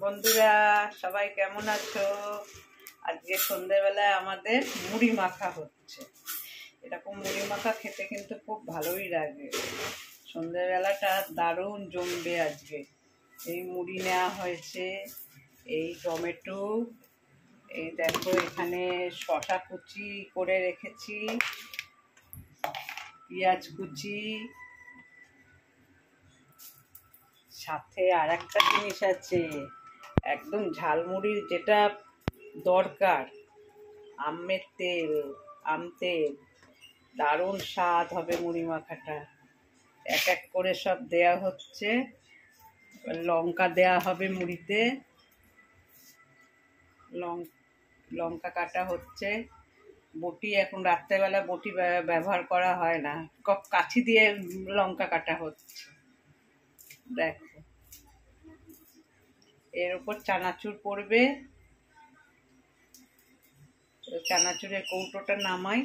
বন্ধুরা সবাই কেমন আছো? আজকে সন্ধ্যেবেলায় আমাদের মুড়ি মাখা হচ্ছে। এরকম মুড়ি মাখা খেতে কিন্তু খুব ভালোই লাগে। সন্ধ্যেবেলাটা দারুণ জমবে আজকে। এই মুড়ি নেওয়া হয়েছে, এই টমেটো, এই দেখো এখানে শসা কুচি করে রেখেছি, পেঁয়াজ কুচি, সাথে আর একটা জিনিস আছে, একদম ঝালমুড়ির যেটা দরকার, আমের তেল, আম তেল। দারুণ স্বাদ হবে মুড়ি মাখাটা। এক এক করে সব দেয়া হচ্ছে। লঙ্কা দেয়া হবে মুড়িতে, লঙ্কা কাটা হচ্ছে। বটি এখন রাত্রেবেলা বটি ব্যবহার করা হয় না, কাঠি দিয়ে লঙ্কা কাটা হচ্ছে। দেখো, এর উপর চানাচুর পড়বে। চানাচুরের কৌটোটা নামাই।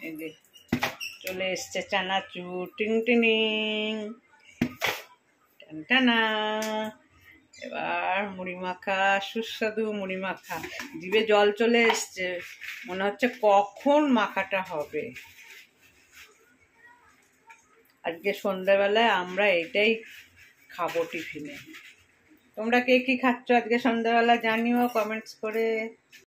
এই যে চলে এসছে চানাচুর, টিং টিনিং টানা। এবার মুড়ি মাখা, সুস্বাদু মুড়ি মাখা। জিভে জল চলে এসছে, মনে হচ্ছে কখন মাখাটা হবে। আজকে সন্ধ্যাবেলায় আমরা এটাই খাবো টিফিনে। তোমরা কে কি খাচ্ছ আজকে সন্ধ্যাবেলা জানিও কমেন্টস করে।